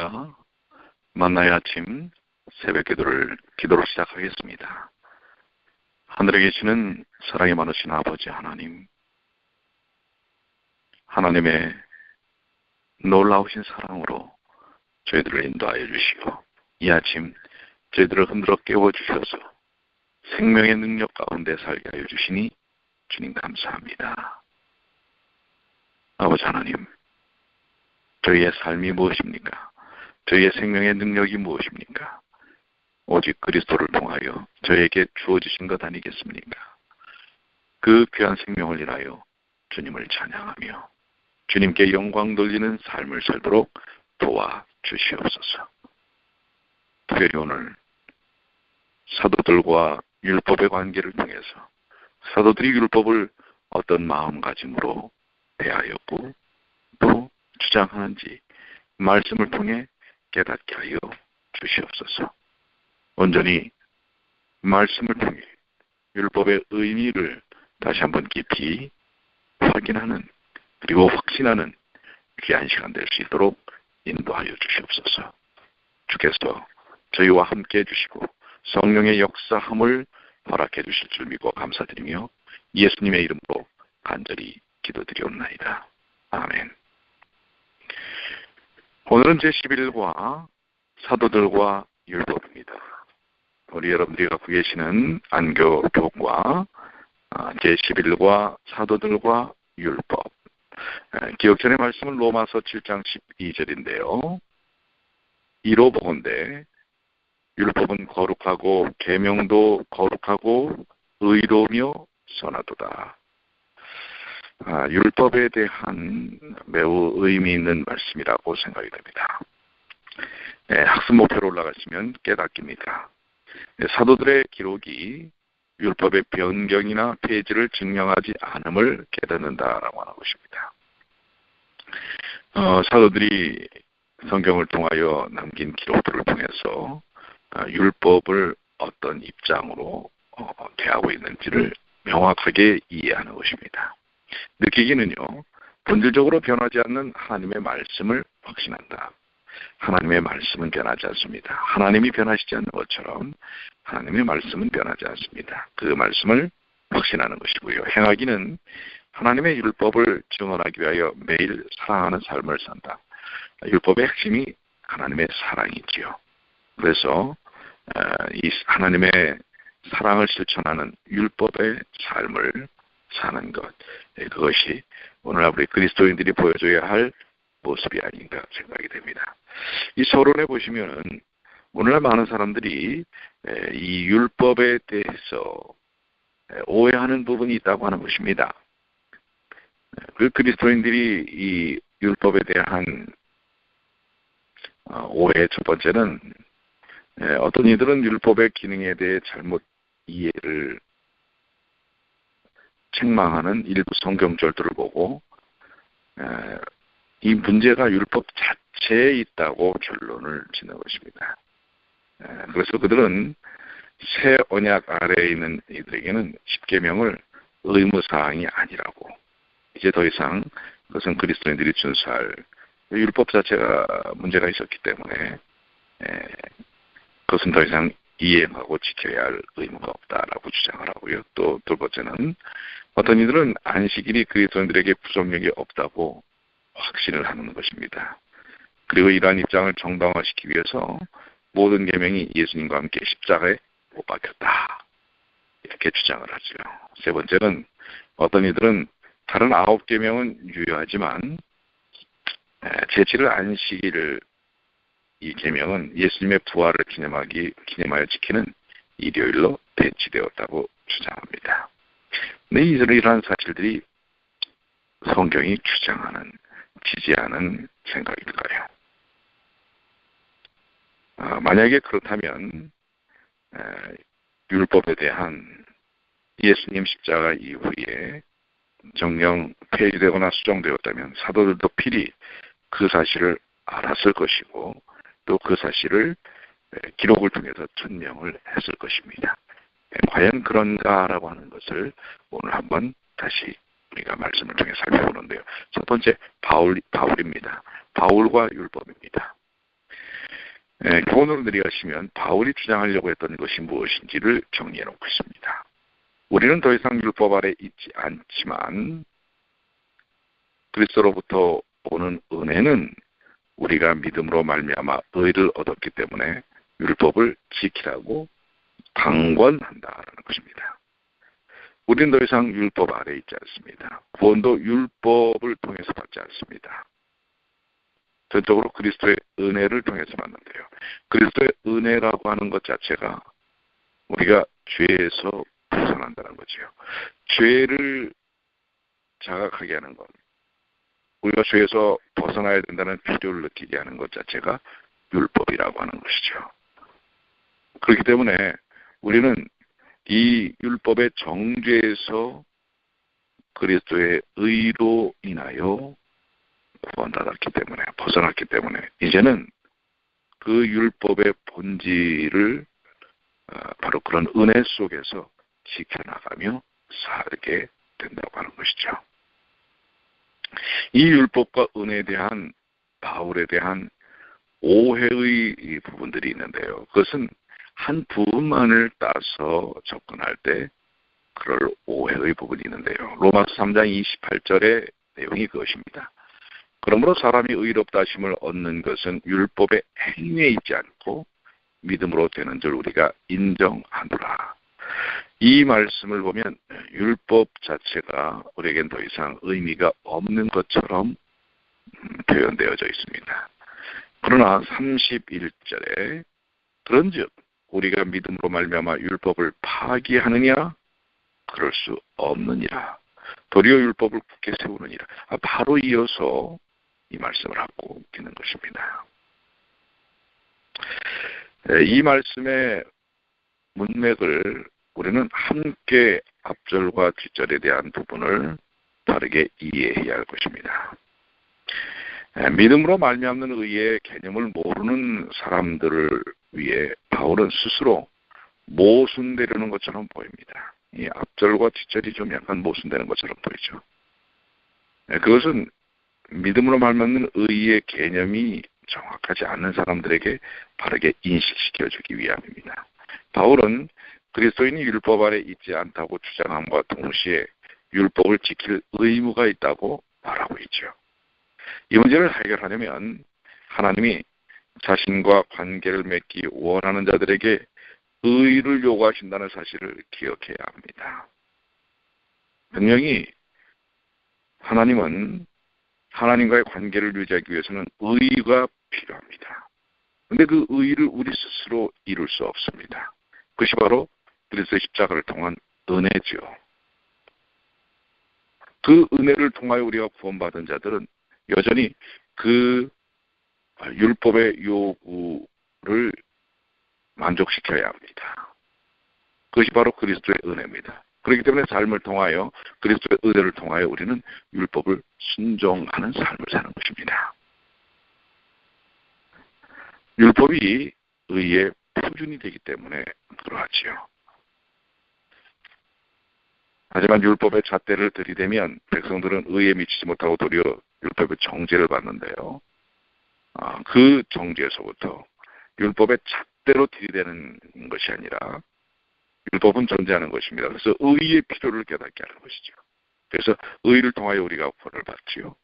할렐루야. 만나의 아침 새벽 기도로 시작하겠습니다. 하늘에 계시는 사랑이 많으신 아버지 하나님, 하나님의 놀라우신 사랑으로 저희들을 인도하여 주시고 이 아침 저희들을 흔들어 깨워주셔서 생명의 능력 가운데 살게 하여 주시니 주님 감사합니다. 아버지 하나님, 저희의 삶이 무엇입니까? 저희의 생명의 능력이 무엇입니까? 오직 그리스도를 통하여 저에게 주어지신 것 아니겠습니까? 그 귀한 생명을 인하여 주님을 찬양하며 주님께 영광 돌리는 삶을 살도록 도와주시옵소서. 특별히 오늘 사도들과 율법의 관계를 통해서 사도들이 율법을 어떤 마음가짐으로 대하였고 또 주장하는지 말씀을 통해 깨닫게 하여 주시옵소서. 온전히 말씀을 통해 율법의 의미를 다시 한번 깊이 확인하는 그리고 확신하는 귀한 시간 될 수 있도록 인도하여 주시옵소서. 주께서 저희와 함께 해주시고 성령의 역사함을 허락해 주실 줄 믿고 감사드리며 예수님의 이름으로 간절히 기도드리옵나이다. 아멘. 오늘은 제11일과 사도들과 율법입니다. 우리 여러분들이 갖고 계시는 안교 교과 제11일과 사도들과 율법, 기억 전의 말씀은 로마서 7장 12절인데요. 이로 보건대 율법은 거룩하고 계명도 거룩하고 의로우며 선하도다. 율법에 대한 매우 의미 있는 말씀이라고 생각이 됩니다. 학습 목표로 올라가시면 깨닫기입니다. 사도들의 기록이 율법의 변경이나 폐지를 증명하지 않음을 깨닫는다라고 하는 것입니다. 사도들이 성경을 통하여 남긴 기록들을 통해서 율법을 어떤 입장으로 대하고 있는지를 명확하게 이해하는 것입니다. 느끼기는요, 본질적으로 변하지 않는 하나님의 말씀을 확신한다. 하나님의 말씀은 변하지 않습니다. 하나님이 변하시지 않는 것처럼 하나님의 말씀은 변하지 않습니다. 그 말씀을 확신하는 것이고요. 행하기는 하나님의 율법을 증언하기 위하여 매일 사랑하는 삶을 산다. 율법의 핵심이 하나님의 사랑이지요. 그래서 이 하나님의 사랑을 실천하는 율법의 삶을 사는 것, 그것이 오늘날 우리 그리스도인들이 보여줘야 할 모습이 아닌가 생각이 됩니다. 이 서론에 보시면은 오늘날 많은 사람들이 이 율법에 대해서 오해하는 부분이 있다고 하는 것입니다. 그 그리스도인들이 이 율법에 대한 오해의 첫 번째는 어떤 이들은 율법의 기능에 대해 잘못 이해를 책망하는 일부 성경절들을 보고 이 문제가 율법 자체에 있다고 결론을 짓는 것입니다. 그래서 그들은 새 언약 아래에 있는 이들에게는 십계명을 의무사항이 아니라고, 이제 더 이상 그것은 그리스도인들이 준수할 율법 자체가 문제가 있었기 때문에 그것은 더 이상 이행하고 지켜야 할 의무가 없다라고 주장을 하고요. 또 두 번째는 어떤 이들은 안식일이 그리스도인들에게 부정력이 없다고 확신을 하는 것입니다. 그리고 이러한 입장을 정당화시키기 위해서 모든 계명이 예수님과 함께 십자가에 못 박혔다, 이렇게 주장을 하죠. 세 번째는 어떤 이들은 다른 9계명은 유효하지만 제7일 안식일을, 이 계명은 예수님의 부활을 기념하여 지키는 일요일로 배치되었다고 주장합니다. 근데 이러한 사실들이 성경이 주장하는, 지지하는 생각일까요? 만약에 그렇다면 율법에 대한 예수님 십자가 이후에 정령 폐지되거나 수정되었다면 사도들도 필히 그 사실을 알았을 것이고 또 그 사실을 기록을 통해서 증명을 했을 것입니다. 과연 그런가라고 하는 것을 오늘 한번 다시 우리가 말씀을 통해 살펴보는데요. 첫 번째 바울입니다. 바울과 율법입니다. 교훈으로 내려가시면 바울이 주장하려고 했던 것이 무엇인지를 정리해 놓고 있습니다. 우리는 더 이상 율법 아래 있지 않지만 그리스도로부터 오는 은혜는 우리가 믿음으로 말미암아 의를 얻었기 때문에 율법을 지키라고 강권한다라는 것입니다. 우리는 더 이상 율법 아래 있지 않습니다. 구원도 율법을 통해서 받지 않습니다. 전적으로 그리스도의 은혜를 통해서 받는데요. 그리스도의 은혜라고 하는 것 자체가 우리가 죄에서 벗어난다는 거죠. 죄를 자각하게 하는 것, 우리가 죄에서 벗어나야 된다는 필요를 느끼게 하는 것 자체가 율법이라고 하는 것이죠. 그렇기 때문에 우리는 이 율법의 정죄에서 그리스도의 의로 인하여 구원받았기 때문에, 벗어났기 때문에 이제는 그 율법의 본질을 바로 그런 은혜 속에서 지켜나가며 살게 된다고 하는 것이죠. 이 율법과 은혜에 대한 바울에 대한 오해의 부분들이 있는데요. 그것은 한 부분만을 따서 접근할 때 그럴 오해의 부분이 있는데요. 로마서 3장 28절의 내용이 그것입니다. 그러므로 사람이 의롭다 하심을 얻는 것은 율법의 행위에 있지 않고 믿음으로 되는 줄 우리가 인정하노라. 이 말씀을 보면 율법 자체가 우리에겐 더 이상 의미가 없는 것처럼 표현되어져 있습니다. 그러나 31절에 그런즉 우리가 믿음으로 말미암아 율법을 파기하느냐? 그럴 수 없느니라. 도리어 율법을 굳게 세우느니라. 바로 이어서 이 말씀을 하고 있는 것입니다. 이 말씀의 문맥을 우리는 함께 앞절과 뒷절에 대한 부분을 다르게 이해해야 할 것입니다. 믿음으로 말미암는 의의 개념을 모르는 사람들을 위해 바울은 스스로 모순되려는 것처럼 보입니다. 이 앞절과 뒷절이 좀 약간 모순되는 것처럼 보이죠. 그것은 믿음으로 말미암는 의의 개념이 정확하지 않은 사람들에게 바르게 인식시켜주기 위함입니다. 바울은 그리스도인이 율법 아래 있지 않다고 주장함과 동시에 율법을 지킬 의무가 있다고 말하고 있죠. 이 문제를 해결하려면 하나님이 자신과 관계를 맺기 원하는 자들에게 의를 요구하신다는 사실을 기억해야 합니다. 분명히 하나님은 하나님과의 관계를 유지하기 위해서는 의가 필요합니다. 그런데 그 의를 우리 스스로 이룰 수 없습니다. 그것이 바로 그리스도의 십자가를 통한 은혜죠. 그 은혜를 통하여 우리가 구원받은 자들은 여전히 그 율법의 요구를 만족시켜야 합니다. 그것이 바로 그리스도의 은혜입니다. 그렇기 때문에 삶을 통하여 그리스도의 은혜를 통하여 우리는 율법을 순종하는 삶을 사는 것입니다. 율법이 의의 표준이 되기 때문에 그러하지요. 하지만 율법의 잣대를 들이대면 백성들은 의에 미치지 못하고 도리어 율법의 정죄를 받는데요. 그 정죄에서부터 율법의 잣대로 들이대는 것이 아니라 율법은 존재하는 것입니다. 그래서 의의 필요를 깨닫게 하는 것이죠. 그래서 의를 통하여 우리가 구원을 받지요.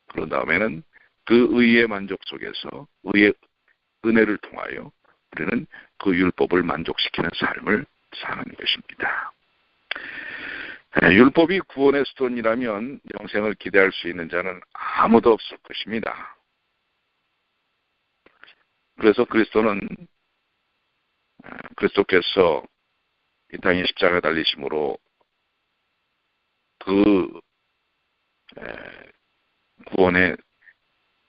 그런 다음에는 그 의의 만족 속에서 의의 은혜를 통하여 우리는 그 율법을 만족시키는 삶을 사는 것입니다. 율법이 구원의 수단이라면 영생을 기대할 수 있는 자는 아무도 없을 것입니다. 그래서 그리스도께서 이 땅에 십자가에 달리심으로 그 구원의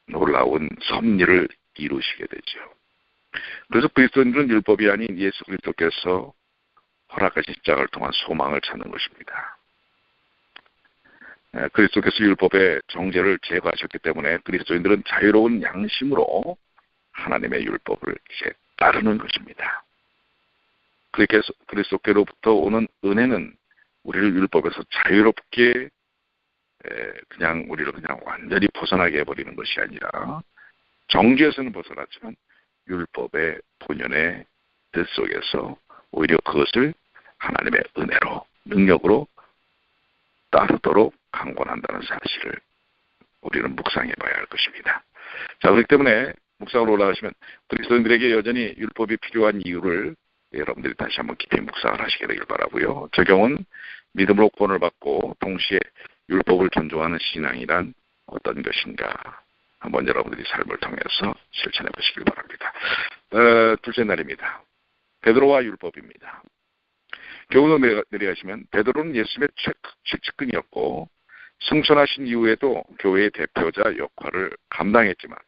놀라운 섭리를 이루시게 되죠. 그래서 그리스도인들은 율법이 아닌 예수 그리스도께서 허락하신 십자가를 통한 소망을 찾는 것입니다. 그리스도께서 율법의 정죄를 제거하셨기 때문에 그리스도인들은 자유로운 양심으로 하나님의 율법을 이제 따르는 것입니다. 그래서 그리스도께로부터 오는 은혜는 우리를 율법에서 자유롭게 우리를 완전히 벗어나게 해버리는 것이 아니라 정죄에서는 벗어났지만 율법의 본연의 뜻 속에서 오히려 그것을 하나님의 은혜로, 능력으로 따르도록 강권한다는 사실을 우리는 묵상해 봐야 할 것입니다. 자, 그렇기 때문에 묵상으로 올라가시면 그리스도인들에게 여전히 율법이 필요한 이유를 여러분들이 다시 한번 깊이 묵상을 하시게 되길 바라고요. 적용은 믿음으로 구원을 받고 동시에 율법을 존중하는 신앙이란 어떤 것인가 한번 여러분들이 삶을 통해서 실천해 보시길 바랍니다. 둘째 날입니다. 베드로와 율법입니다. 교훈을 내려가시면 베드로는 예수님의 최측근이었고 승천하신 이후에도 교회의 대표자 역할을 감당했지만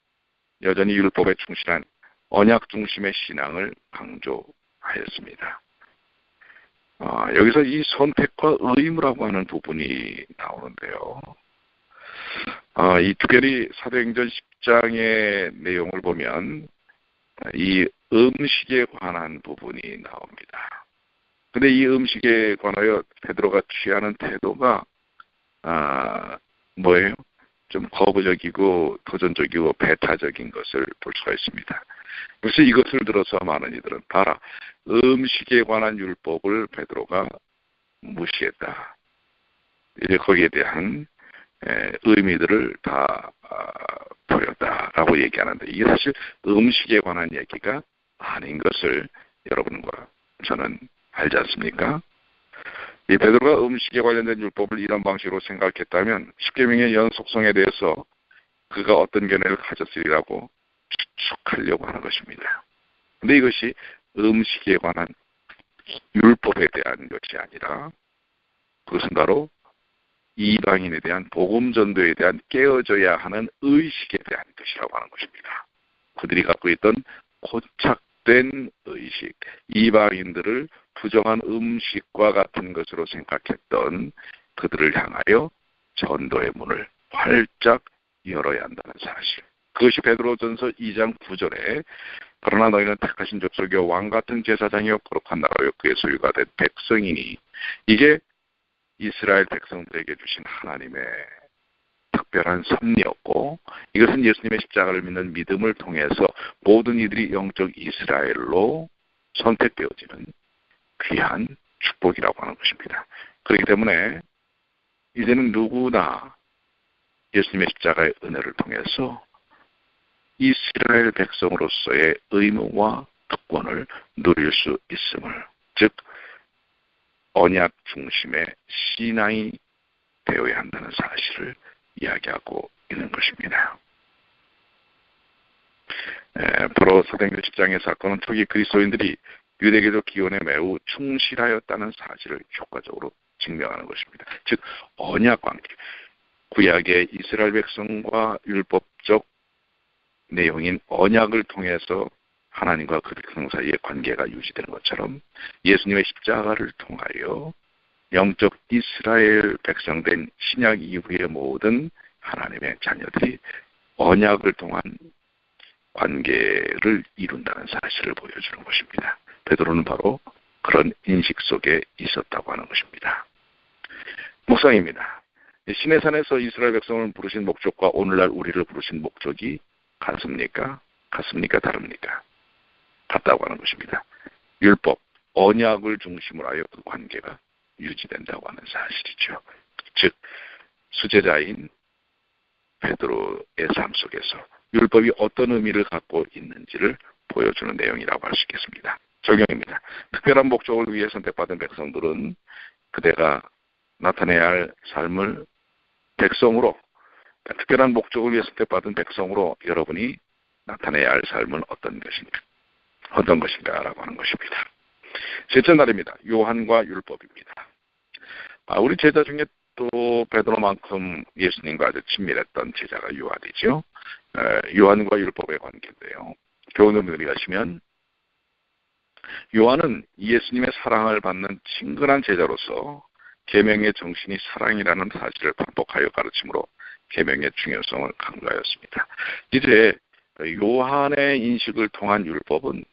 여전히 율법에 충실한 언약 중심의 신앙을 강조하였습니다. 여기서 이 선택과 의무라고 하는 부분이 나오는데요. 이 특별히 사도행전 10장의 내용을 보면 이 음식에 관한 부분이 나옵니다. 근데 이 음식에 관하여 베드로가 취하는 태도가 뭐예요? 좀 거부적이고 도전적이고 배타적인 것을 볼 수가 있습니다. 그래서 이것을 들어서 많은 이들은 봐라, 음식에 관한 율법을 베드로가 무시했다. 이제 거기에 대한 의미들을 다 보였다라고 얘기하는데 이게 사실 음식에 관한 얘기가 아닌 것을 여러분과 저는 알지 않습니까? 이 베드로가 음식에 관련된 율법을 이런 방식으로 생각했다면 십계명의 연속성에 대해서 그가 어떤 견해를 가졌으리라고 추측하려고 하는 것입니다. 그런데 이것이 음식에 관한 율법에 대한 것이 아니라 그것은 바로 이방인에 대한 복음 전도에 대한 깨어져야 하는 의식에 대한 것이라고 하는 것입니다. 그들이 갖고 있던 고착된 의식, 이방인들을 부정한 음식과 같은 것으로 생각했던 그들을 향하여 전도의 문을 활짝 열어야 한다는 사실. 그것이 베드로전서 2장 9절에 그러나 너희는 택하신 족속이요 왕 같은 제사장이요 거룩한 나라요 그의 소유가 된 백성이니, 이게 이스라엘 백성들에게 주신 하나님의 특별한 섭리였고 이것은 예수님의 십자가를 믿는 믿음을 통해서 모든 이들이 영적 이스라엘로 선택되어지는 귀한 축복이라고 하는 것입니다. 그렇기 때문에 이제는 누구나 예수님의 십자가의 은혜를 통해서 이스라엘 백성으로서의 의무와 특권을 누릴 수 있음을, 즉 언약 중심의 신앙이 되어야 한다는 사실을 이야기하고 있는 것입니다. 바로 사도행전 10장의 사건은 초기 그리스도인들이 유대교적 기원에 매우 충실하였다는 사실을 효과적으로 증명하는 것입니다. 즉 언약 관계, 구약의 이스라엘 백성과 율법적 내용인 언약을 통해서 하나님과 그 백성 사이의 관계가 유지되는 것처럼 예수님의 십자가를 통하여 영적 이스라엘 백성된 신약 이후의 모든 하나님의 자녀들이 언약을 통한 관계를 이룬다는 사실을 보여주는 것입니다. 베드로는 바로 그런 인식 속에 있었다고 하는 것입니다. 묵상입니다. 시내산에서 이스라엘 백성을 부르신 목적과 오늘날 우리를 부르신 목적이 같습니까? 같습니까? 다릅니까? 같다고 하는 것입니다. 율법, 언약을 중심으로 하여 그 관계가 유지된다고 하는 사실이죠. 즉 수제자인 베드로의 삶 속에서 율법이 어떤 의미를 갖고 있는지를 보여주는 내용이라고 할 수 있겠습니다. 적용입니다. 특별한 목적을 위해 선택받은 백성들은 그대가 나타내야 할 삶을 백성으로, 특별한 목적을 위해 선택받은 백성으로 여러분이 나타내야 할 삶은 어떤 것인가라고 하는 것입니다. 셋째 날입니다. 요한과 율법입니다. 우리 제자 중에 또 베드로만큼 예수님과 아주 친밀했던 제자가 요한이죠. 요한과 율법의 관계인데요. 교훈을 내려가시면 요한은 예수님의 사랑을 받는 친근한 제자로서 계명의 정신이 사랑이라는 사실을 반복하여 가르침으로 계명의 중요성을 강조하였습니다. 이제 요한의 인식을 통한 율법은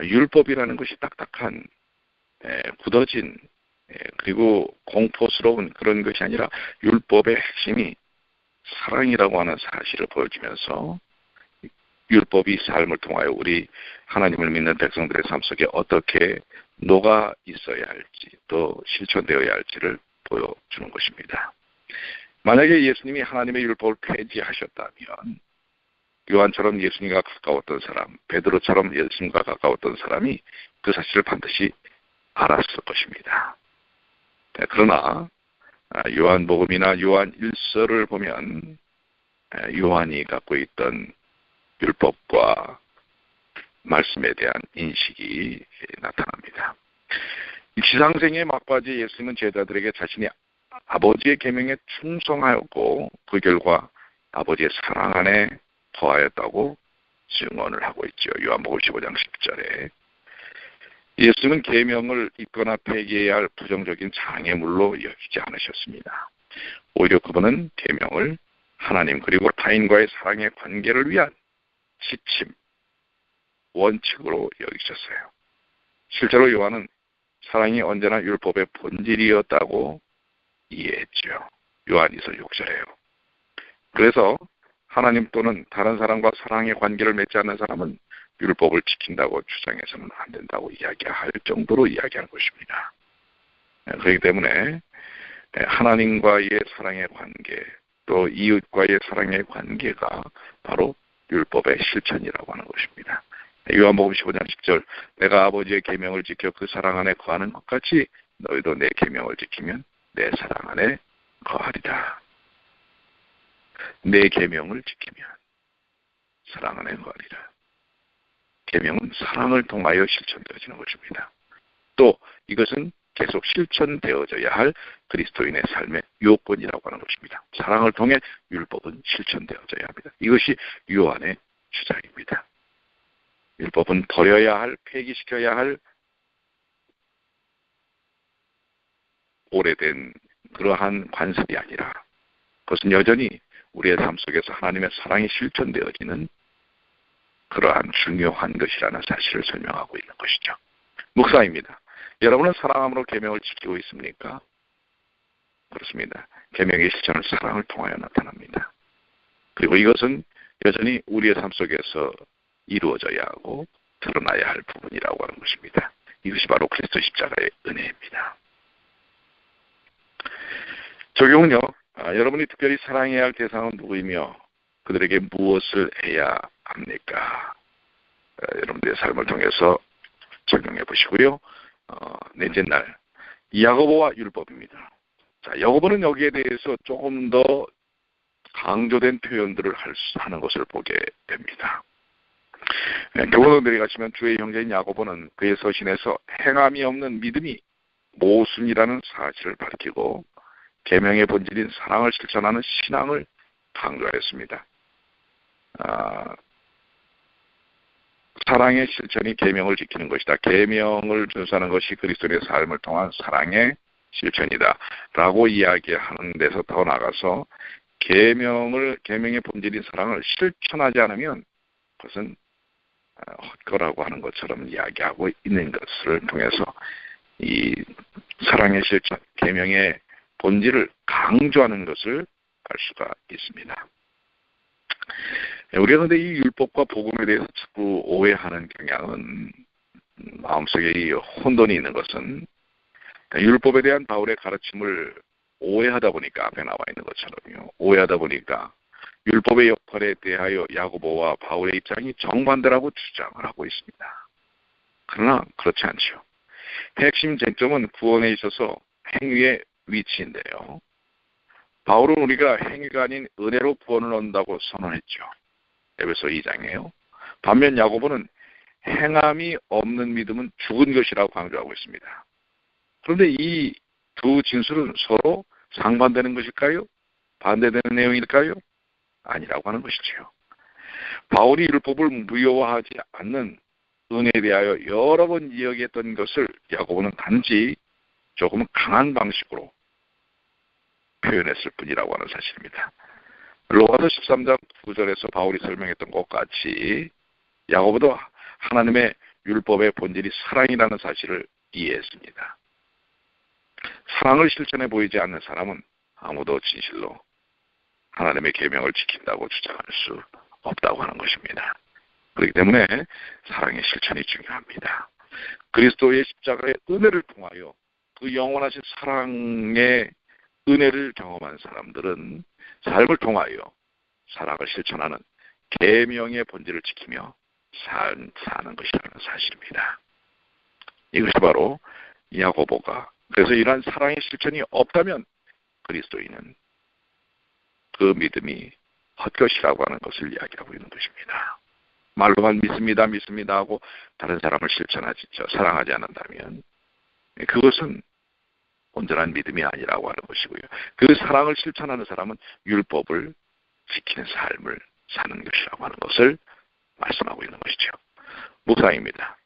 율법이라는 것이 딱딱한 굳어진 그리고 공포스러운 그런 것이 아니라 율법의 핵심이 사랑이라고 하는 사실을 보여주면서 율법이 삶을 통하여 우리 하나님을 믿는 백성들의 삶 속에 어떻게 녹아 있어야 할지 또 실천되어야 할지를 보여주는 것입니다. 만약에 예수님이 하나님의 율법을 폐지하셨다면 요한처럼 예수님과 가까웠던 사람, 베드로처럼 예수님과 가까웠던 사람이 그 사실을 반드시 알았을 것입니다. 그러나 요한복음이나 요한 1서를 보면 요한이 갖고 있던 율법과 말씀에 대한 인식이 나타납니다. 지상생의 막바지 예수님은 제자들에게 자신이 아버지의 계명에 충성하였고 그 결과 아버지의 사랑 안에 거하였다고 증언을 하고 있죠. 요한복음 15장 10절에 예수님은 계명을 잊거나 폐기해야 할 부정적인 장애물로 여기지 않으셨습니다. 오히려 그분은 계명을 하나님 그리고 타인과의 사랑의 관계를 위한 지침, 원칙으로 여기셨어요. 실제로 요한은 사랑이 언제나 율법의 본질이었다고 이해했죠. 요한이서 6절에요. 그래서 하나님 또는 다른 사람과 사랑의 관계를 맺지 않는 사람은 율법을 지킨다고 주장해서는 안 된다고 이야기할 정도로 이야기한 것입니다. 그렇기 때문에 하나님과의 사랑의 관계 또 이웃과의 사랑의 관계가 바로 율법의 실천이라고 하는 것입니다. 요한복음 15장 10절 내가 아버지의 계명을 지켜 그 사랑 안에 거하는 것 같이 너희도 내 계명을 지키면 내 사랑 안에 거하리라. 내 계명을 지키면 사랑 안에 거하리라. 계명은 사랑을 통하여 실천되어지는 것입니다. 또 이것은 계속 실천되어져야 할 그리스도인의 삶의 요건이라고 하는 것입니다. 사랑을 통해 율법은 실천되어져야 합니다. 이것이 요한의 주장입니다. 율법은 버려야 할, 폐기시켜야 할 오래된 그러한 관습이 아니라 그것은 여전히 우리의 삶 속에서 하나님의 사랑이 실천되어지는 그러한 중요한 것이라는 사실을 설명하고 있는 것이죠. 묵상입니다. 여러분은 사랑함으로 계명을 지키고 있습니까? 그렇습니다. 계명의 실천은 사랑을 통하여 나타납니다. 그리고 이것은 여전히 우리의 삶 속에서 이루어져야 하고 드러나야 할 부분이라고 하는 것입니다. 이것이 바로 그리스도 십자가의 은혜입니다. 적용은요. 여러분이 특별히 사랑해야 할 대상은 누구이며 그들에게 무엇을 해야 합니까? 여러분들의 삶을 통해서 적용해 보시고요. 넷째 날 야고보와 율법입니다. 자, 야고보는 여기에 대해서 조금 더 강조된 표현들을 하는 것을 보게 됩니다. 교훈을 내려가시면 주의 형제인 야고보는 그의 서신에서 행함이 없는 믿음이 모순이라는 사실을 밝히고 계명의 본질인 사랑을 실천하는 신앙을 강조하였습니다. 사랑의 실천이 계명을 지키는 것이다. 계명을 준수하는 것이 그리스도의 삶을 통한 사랑의 실천이다. 라고 이야기하는 데서 더 나아가서 계명의 본질인 사랑을 실천하지 않으면 그것은 헛거라고 하는 것처럼 이야기하고 있는 것을 통해서 이 사랑의 실천, 계명의 본질을 강조하는 것을 알 수가 있습니다. 우리가 근데 이 율법과 복음에 대해서 자꾸 오해하는 경향은 마음속에 이 혼돈이 있는 것은 율법에 대한 바울의 가르침을 오해하다 보니까 앞에 나와 있는 것처럼요. 오해하다 보니까 율법의 역할에 대하여 야고보와 바울의 입장이 정반대라고 주장을 하고 있습니다. 그러나 그렇지 않죠. 핵심 쟁점은 구원에 있어서 행위의 위치인데요. 바울은 우리가 행위가 아닌 은혜로 구원을 얻는다고 선언했죠. 에베소 2장이에요. 반면 야고보는 행함이 없는 믿음은 죽은 것이라고 강조하고 있습니다. 그런데 이 두 진술은 서로 상반되는 것일까요? 반대되는 내용일까요? 아니라고 하는 것이죠. 바울이 율법을 무효화하지 않는 은혜에 대하여 여러 번 이야기했던 것을 야고보는 단지 조금 강한 방식으로 표현했을 뿐이라고 하는 사실입니다. 로마서 13장 9절에서 바울이 설명했던 것 같이 야고보도 하나님의 율법의 본질이 사랑이라는 사실을 이해했습니다. 사랑을 실천해 보이지 않는 사람은 아무도 진실로 하나님의 계명을 지킨다고 주장할 수 없다고 하는 것입니다. 그렇기 때문에 사랑의 실천이 중요합니다. 그리스도의 십자가의 은혜를 통하여 그 영원하신 사랑의 은혜를 경험한 사람들은 삶을 통하여 사랑을 실천하는 계명의 본질을 지키며 사는 것이라는 사실입니다. 이것이 바로 야고보가 그래서 이러한 사랑의 실천이 없다면 그리스도인은 그 믿음이 헛것이라고 하는 것을 이야기하고 있는 것입니다. 말로만 믿습니다 하고 다른 사람을 사랑하지 않는다면 그것은 온전한 믿음이 아니라고 하는 것이고요. 그 사랑을 실천하는 사람은 율법을 지키는 삶을 사는 것이라고 하는 것을 말씀하고 있는 것이죠. 묵상입니다.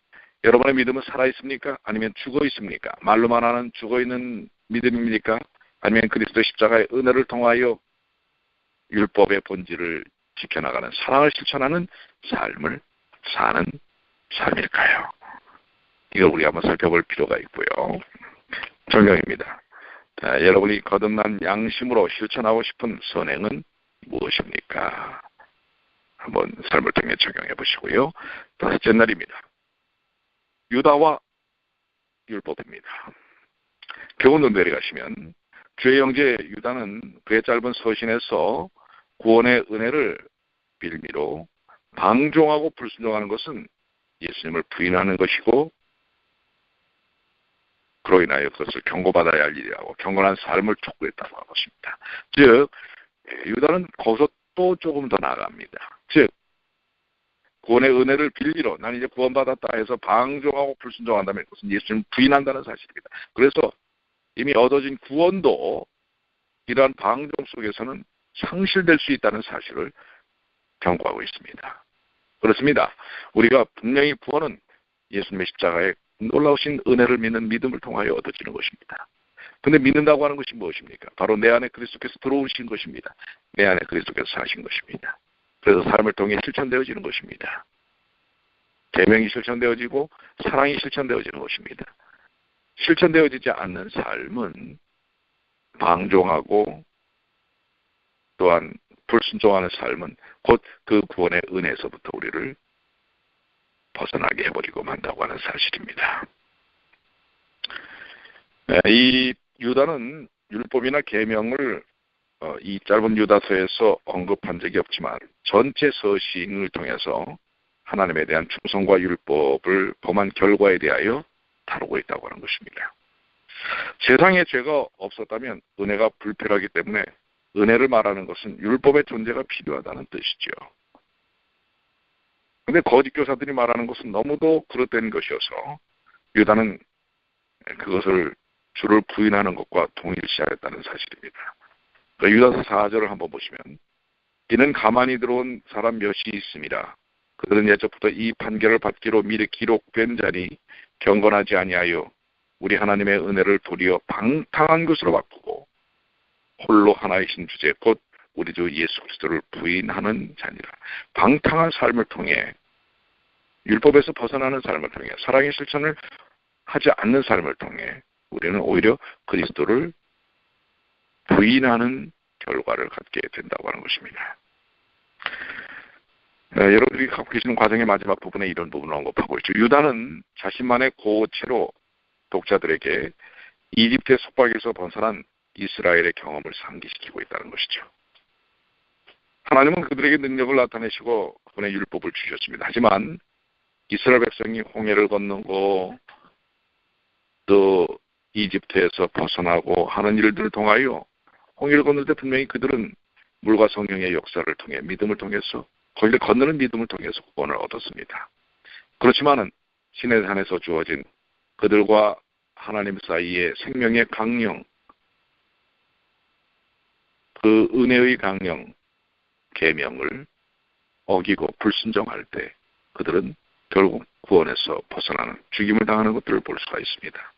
여러분의 믿음은 살아있습니까? 아니면 죽어있습니까? 말로만 하는 죽어있는 믿음입니까? 아니면 그리스도 십자가의 은혜를 통하여 율법의 본질을 지켜나가는 사랑을 실천하는 삶을 사는 삶일까요? 이걸 우리가 한번 살펴볼 필요가 있고요. 적용입니다. 여러분이 거듭난 양심으로 실천하고 싶은 선행은 무엇입니까? 한번 삶을 통해 적용해 보시고요. 다섯째 날입니다. 유다와 율법입니다. 교훈을 내려가시면 주의 형제 유다는 그의 짧은 서신에서 구원의 은혜를 빌미로 방종하고 불순종하는 것은 예수님을 부인하는 것이고 그로 인하여 그것을 경고받아야 할 일이라고 경건한 삶을 촉구했다고 하는 것입니다. 즉 유다는 거기서 또 조금 더 나아갑니다. 즉 구원의 은혜를 빌미로 나는 이제 구원받았다 해서 방종하고 불순종한다면 그것은 예수님을 부인한다는 사실입니다. 그래서 이미 얻어진 구원도 이러한 방종 속에서는 상실될 수 있다는 사실을 경고하고 있습니다. 그렇습니다. 우리가 분명히 구원은 예수님의 십자가에 놀라우신 은혜를 믿는 믿음을 통하여 얻어지는 것입니다. 근데 믿는다고 하는 것이 무엇입니까? 바로 내 안에 그리스도께서 들어오신 것입니다. 내 안에 그리스도께서 사신 것입니다. 그래서 삶을 통해 실천되어지는 것입니다. 계명이 실천되어지고 사랑이 실천되어지는 것입니다. 실천되어지지 않는 삶은 방종하고 또한 불순종하는 삶은 곧 그 구원의 은혜에서부터 우리를 벗어나게 해버리고 만다고 하는 사실입니다. 이 유다는 율법이나 계명을 이 짧은 유다서에서 언급한 적이 없지만 전체 서신을 통해서 하나님에 대한 충성과 율법을 범한 결과에 대하여 다루고 있다고 하는 것입니다. 세상에 죄가 없었다면 은혜가 불필요하기 때문에 은혜를 말하는 것은 율법의 존재가 필요하다는 뜻이죠. 그런데 거짓 교사들이 말하는 것은 너무도 그릇된 것이어서 유다는 그것을 주를 부인하는 것과 동일시하였다는 사실입니다. 유다서 4절을 한번 보시면 이는 가만히 들어온 사람 몇이 있음이라 그들은 예적부터 이 판결을 받기로 미리 기록된 자니 경건하지 아니하여 우리 하나님의 은혜를 도리어 방탕한 것으로 바꾸고 홀로 하나이신 주제 곧 우리 주 예수 그리스도를 부인하는 자니라. 방탕한 삶을 통해 율법에서 벗어나는 삶을 통해 사랑의 실천을 하지 않는 삶을 통해 우리는 오히려 그리스도를 부인하는 결과를 갖게 된다고 하는 것입니다. 여러분들이 갖고 계시는 과정의 마지막 부분에 이런 부분을 언급하고 있죠. 유다는 자신만의 고체로 독자들에게 이집트의 속박에서 벗어난 이스라엘의 경험을 상기시키고 있다는 것이죠. 하나님은 그들에게 능력을 나타내시고 그분의 율법을 주셨습니다. 하지만 이스라엘 백성이 홍해를 건너고 또 이집트에서 벗어나고 하는 일들을 통하여 홍해를 건널 때 분명히 그들은 물과 성령의 역사를 통해 믿음을 통해서 거기를 건너는 믿음을 통해서 구원을 얻었습니다. 그렇지만은 신의 산에서 주어진 그들과 하나님 사이의 생명의 강령, 그 은혜의 강령, 계명을 어기고 불순종할 때 그들은 결국 구원에서 벗어나는 죽임을 당하는 것들을 볼 수가 있습니다.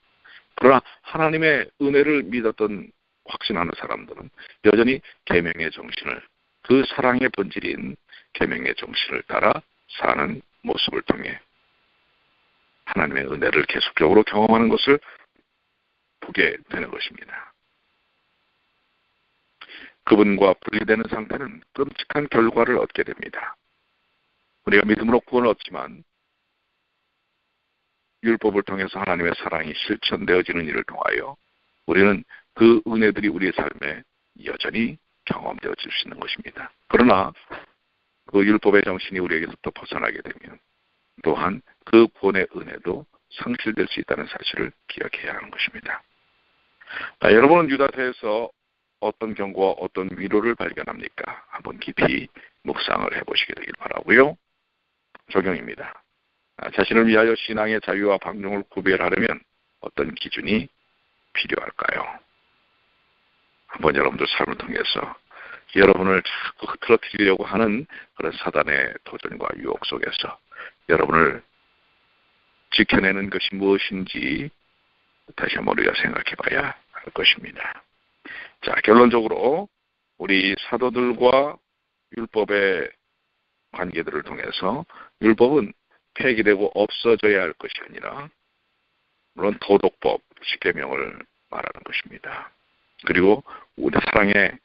그러나 하나님의 은혜를 믿었던 확신하는 사람들은 여전히 계명의 정신을 그 사랑의 본질인 계명의 정신을 따라 사는 모습을 통해 하나님의 은혜를 계속적으로 경험하는 것을 보게 되는 것입니다. 그분과 분리되는 상태는 끔찍한 결과를 얻게 됩니다. 우리가 믿음으로 구원을 얻지만 율법을 통해서 하나님의 사랑이 실천되어지는 일을 통하여 우리는 그 은혜들이 우리의 삶에 여전히 경험되어질 수 있는 것입니다. 그러나 그 율법의 정신이 우리에게서부터 벗어나게 되면 또한 그 구원의 은혜도 상실될 수 있다는 사실을 기억해야 하는 것입니다. 여러분은 유다서에서 어떤 경고와 어떤 위로를 발견합니까? 한번 깊이 묵상을 해보시게 되길 바라고요. 적용입니다. 자신을 위하여 신앙의 자유와 방종을 구별하려면 어떤 기준이 필요할까요? 한번 여러분들 삶을 통해서 여러분을 자꾸 흐트러뜨리려고 하는 그런 사단의 도전과 유혹 속에서 여러분을 지켜내는 것이 무엇인지 다시 한번 우리가 생각해 봐야 할 것입니다. 자, 결론적으로 우리 사도들과 율법의 관계들을 통해서 율법은 폐기되고 없어져야 할 것이 아니라 물론 도덕법, 십계명을 말하는 것입니다. 그리고 우리 사랑의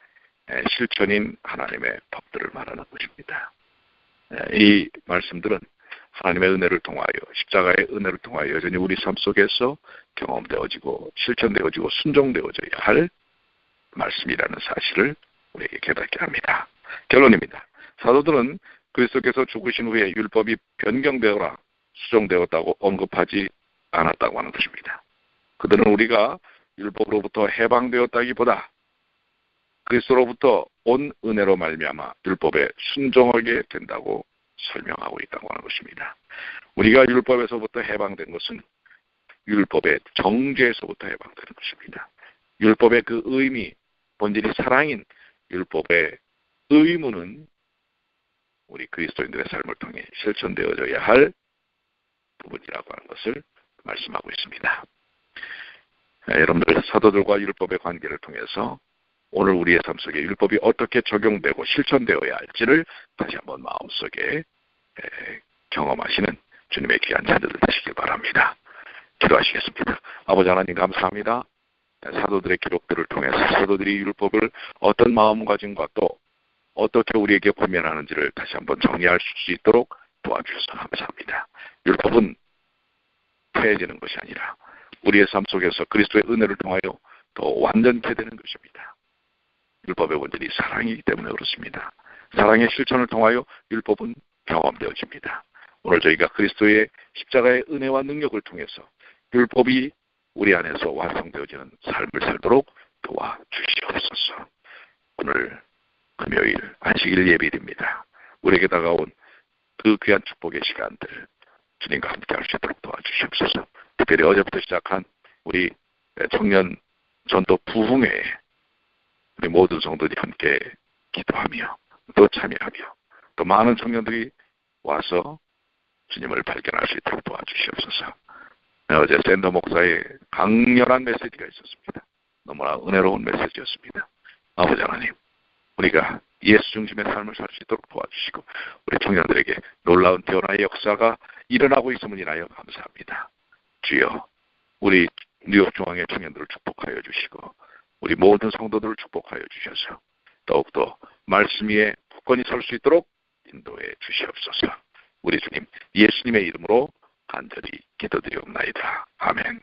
실천인 하나님의 법들을 말하는 것입니다. 이 말씀들은 하나님의 은혜를 통하여 십자가의 은혜를 통하여 여전히 우리 삶 속에서 경험되어지고 실천되어지고 순종되어져야 할 말씀이라는 사실을 우리에게 깨닫게 합니다. 결론입니다. 사도들은 그리스도께서 죽으신 후에 율법이 변경되거나 수정되었다고 언급하지 않았다고 하는 것입니다. 그들은 우리가 율법으로부터 해방되었다기보다 그리스도로부터 온 은혜로 말미암아 율법에 순종하게 된다고 설명하고 있다고 하는 것입니다. 우리가 율법에서부터 해방된 것은 율법의 정죄에서부터 해방되는 것입니다. 율법의 그 의미, 본질이 사랑인 율법의 의무는 우리 그리스도인들의 삶을 통해 실천되어져야 할 부분이라고 하는 것을 말씀하고 있습니다. 여러분들 사도들과 율법의 관계를 통해서 오늘 우리의 삶 속에 율법이 어떻게 적용되고 실천되어야 할지를 다시 한번 마음속에 경험하시는 주님의 귀한 자녀들 되시길 바랍니다. 기도하시겠습니다. 아버지 하나님 감사합니다. 사도들의 기록들을 통해서 사도들이 율법을 어떤 마음가짐과 또 어떻게 우리에게 권면하는지를 다시 한번 정리할 수 있도록 도와주셔서 감사합니다. 율법은 폐해지는 것이 아니라 우리의 삶 속에서 그리스도의 은혜를 통하여 더 완전케 되는 것입니다. 율법의 본질이 사랑이기 때문에 그렇습니다. 사랑의 실천을 통하여 율법은 경험되어집니다. 오늘 저희가 그리스도의 십자가의 은혜와 능력을 통해서 율법이 우리 안에서 완성되어지는 삶을 살도록 도와주시옵소서. 오늘 금요일 안식일 예배입니다. 우리에게 다가온 그 귀한 축복의 시간들 주님과 함께 할 수 있도록 도와주시옵소서. 특별히 어제부터 시작한 우리 청년 전도 부흥회에 우리 모든 성도들이 함께 기도하며 또 참여하며 또 많은 청년들이 와서 주님을 발견할 수 있도록 도와주시옵소서. 어제 샌더 목사의 강렬한 메시지가 있었습니다. 너무나 은혜로운 메시지였습니다. 아버지 하나님, 우리가 예수 중심의 삶을 살 수 있도록 도와주시고 우리 청년들에게 놀라운 변화의 역사가 일어나고 있음을 인하여 감사합니다. 주여, 우리 뉴욕 중앙의 청년들을 축복하여 주시고 우리 모든 성도들을 축복하여 주셔서 더욱더 말씀 위에 굳건히 설 수 있도록 인도해 주시옵소서. 우리 주님 예수님의 이름으로 간절히 기도드리옵나이다. 아멘.